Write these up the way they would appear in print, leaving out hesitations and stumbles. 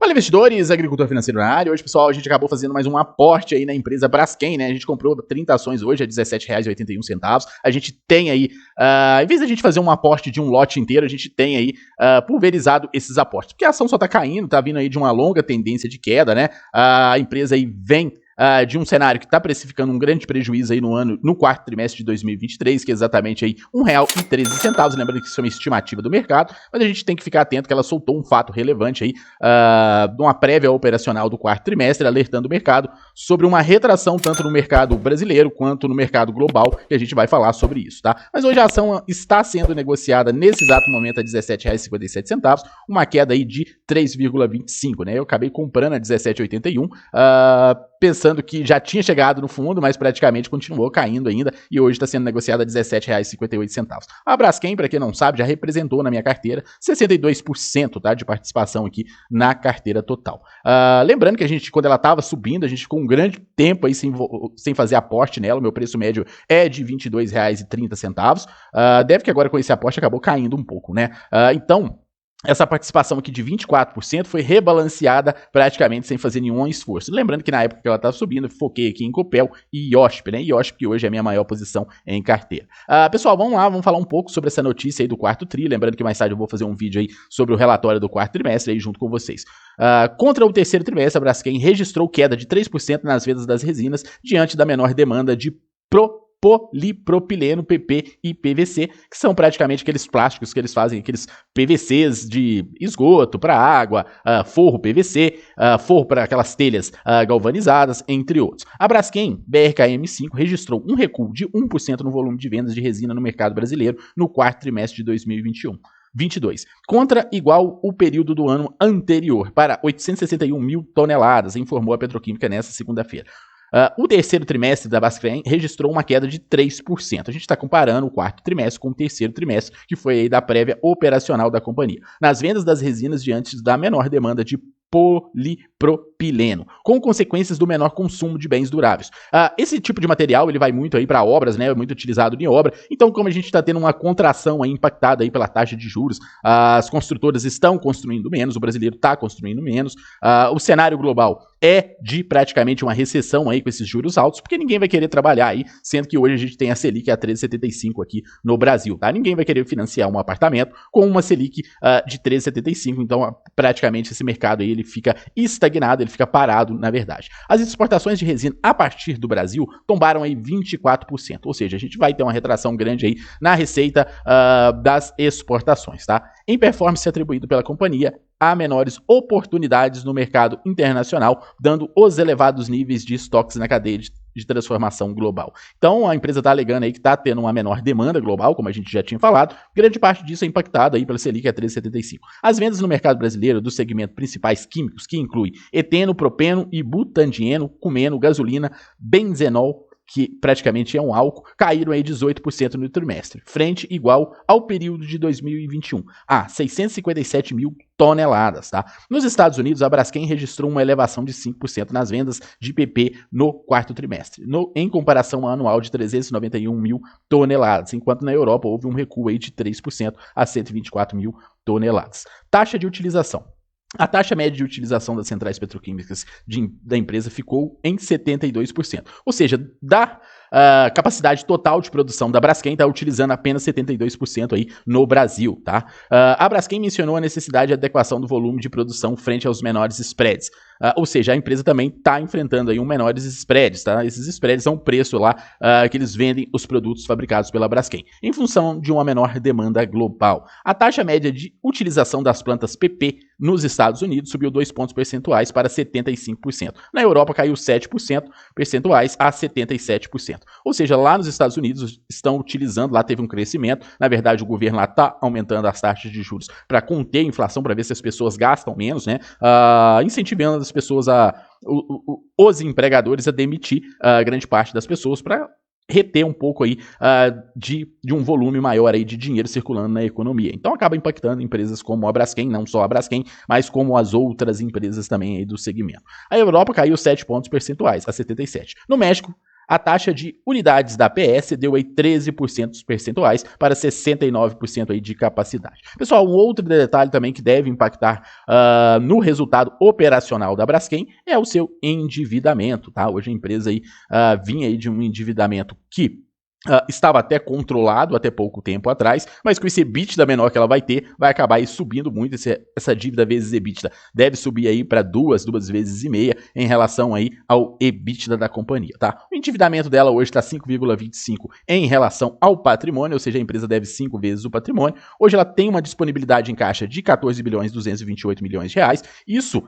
Fala, investidores, agricultor financeiro na área. Hoje, pessoal, a gente acabou fazendo mais um aporte aí na empresa Braskem, né? A gente comprou 30 ações hoje a R$17,81. A gente tem aí, em vez da gente fazer um aporte de um lote inteiro, a gente tem aí pulverizado esses aportes. Porque a ação só tá caindo, tá vindo aí de uma longa tendência de queda, né? A empresa aí vem de um cenário que está precificando um grande prejuízo aí no quarto trimestre de 2023, que é exatamente aí R$1,13. Lembrando que isso é uma estimativa do mercado, mas a gente tem que ficar atento que ela soltou um fato relevante aí, de uma prévia operacional do quarto trimestre, alertando o mercado sobre uma retração tanto no mercado brasileiro quanto no mercado global, e a gente vai falar sobre isso, tá? Mas hoje a ação está sendo negociada nesse exato momento a R$17,57, uma queda aí de 3,25, né? Eu acabei comprando a R$17,81, pensando que já tinha chegado no fundo, mas praticamente continuou caindo ainda, e hoje está sendo negociada a R$17,58. A Braskem, para quem não sabe, já representou na minha carteira 62%, tá, de participação aqui na carteira total. Lembrando que a gente, quando ela estava subindo, a gente ficou um grande tempo aí sem fazer aporte nela. O meu preço médio é de R$22,30. Deve que agora com esse aporte acabou caindo um pouco, né? Então, essa participação aqui de 24% foi rebalanceada praticamente sem fazer nenhum esforço. Lembrando que na época que ela estava subindo, eu foquei aqui em Copel e IOSP, né? IOSP que hoje é a minha maior posição em carteira. Pessoal, vamos lá, vamos falar um pouco sobre essa notícia aí do quarto tri. Lembrando que mais tarde eu vou fazer um vídeo aí sobre o relatório do quarto trimestre aí junto com vocês. Contra o terceiro trimestre, a Braskem registrou queda de 3% nas vendas das resinas diante da menor demanda de polipropileno, PP e PVC, que são praticamente aqueles plásticos que eles fazem, aqueles PVCs de esgoto para água, forro PVC, forro para aquelas telhas galvanizadas, entre outros. A Braskem BRKM5 registrou um recuo de 1% no volume de vendas de resina no mercado brasileiro no quarto trimestre de 2022, contra igual o período do ano anterior, para 861 mil toneladas, informou a Petroquímica nesta segunda-feira. O terceiro trimestre da Braskem registrou uma queda de 3%. A gente está comparando o quarto trimestre com o terceiro trimestre, que foi aí da prévia operacional da companhia. Nas vendas das resinas diante da menor demanda de polipropileno, com consequências do menor consumo de bens duráveis. Esse tipo de material ele vai muito aí para obras, né? É muito utilizado em obra. Então, como a gente está tendo uma contração aí impactada aí pela taxa de juros, as construtoras estão construindo menos, o brasileiro está construindo menos. O cenário global é de praticamente uma recessão aí com esses juros altos, porque ninguém vai querer trabalhar aí, sendo que hoje a gente tem a Selic a 13,75 aqui no Brasil, tá? Ninguém vai querer financiar um apartamento com uma Selic de 13,75, então praticamente esse mercado aí ele fica estagnado, ele fica parado, na verdade. As exportações de resina a partir do Brasil tombaram aí 24%, ou seja, a gente vai ter uma retração grande aí na receita das exportações, tá? Em performance atribuído pela companhia, há menores oportunidades no mercado internacional, dando os elevados níveis de estoques na cadeia de transformação global. Então, a empresa está alegando aí que está tendo uma menor demanda global, como a gente já tinha falado. Grande parte disso é impactada aí pela Selic a 13,75. As vendas no mercado brasileiro do segmento principais químicos, que inclui eteno, propeno e butandieno, cumeno, gasolina, benzenol, que praticamente é um álcool, caíram aí 18% no trimestre, frente igual ao período de 2021, a 657 mil toneladas, tá? Nos Estados Unidos, a Braskem registrou uma elevação de 5% nas vendas de PP no quarto trimestre, em comparação ao anual de 391 mil toneladas, enquanto na Europa houve um recuo aí de 3% a 124 mil toneladas. Taxa de utilização. A taxa média de utilização das centrais petroquímicas da empresa ficou em 72%. Ou seja, da capacidade total de produção da Braskem está utilizando apenas 72% aí no Brasil, tá? A Braskem mencionou a necessidade de adequação do volume de produção frente aos menores spreads. Ou seja, a empresa também está enfrentando aí menores spreads, tá? Esses spreads são o preço lá que eles vendem os produtos fabricados pela Braskem, em função de uma menor demanda global. A taxa média de utilização das plantas PP nos Estados Unidos subiu 2 pontos percentuais para 75%. Na Europa caiu 7% percentuais a 77%. Ou seja, lá nos Estados Unidos estão utilizando, lá teve um crescimento. Na verdade, o governo lá está aumentando as taxas de juros para conter a inflação, para ver se as pessoas gastam menos, né? Incentivando as pessoas os empregadores a demitir grande parte das pessoas para reter um pouco aí de um volume maior aí de dinheiro circulando na economia. Então acaba impactando empresas como a Braskem, não só a Braskem, mas como as outras empresas também aí do segmento. A Europa caiu 7 pontos percentuais, a 77. No México, a taxa de unidades da APS deu aí 13% percentuais para 69% aí de capacidade. Pessoal, um outro detalhe também que deve impactar no resultado operacional da Braskem é o seu endividamento, tá? Hoje a empresa aí vinha aí de um endividamento que estava até controlado até pouco tempo atrás, mas com esse EBITDA menor que ela vai ter, vai acabar aí subindo muito. Essa dívida vezes EBITDA deve subir aí para duas vezes e meia em relação aí ao EBITDA da companhia, tá? O endividamento dela hoje está 5,25 em relação ao patrimônio, ou seja, a empresa deve 5 vezes o patrimônio. Hoje ela tem uma disponibilidade em caixa de 14 bilhões 228 milhões de reais. Isso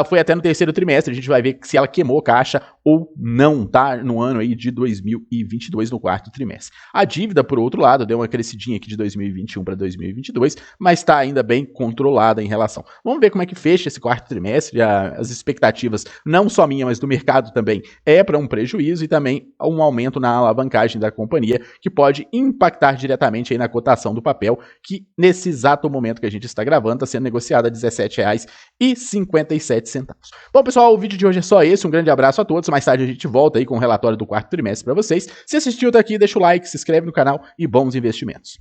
foi até no terceiro trimestre, a gente vai ver se ela queimou caixa ou não, tá? No ano aí de 2022, no quarto trimestre. A dívida, por outro lado, deu uma crescidinha aqui de 2021 para 2022, mas está ainda bem controlada em relação. Vamos ver como é que fecha esse quarto trimestre. As expectativas, não só minha, mas do mercado também, é para um prejuízo e também um aumento na alavancagem da companhia, que pode impactar diretamente aí na cotação do papel, que nesse exato momento que a gente está gravando, está sendo negociada a R$ 17,57. Bom, pessoal, o vídeo de hoje é só esse. Um grande abraço a todos. Mais tarde a gente volta aí com o relatório do quarto trimestre para vocês. Se assistiu até aqui, deixa o like, se inscreve no canal e bons investimentos.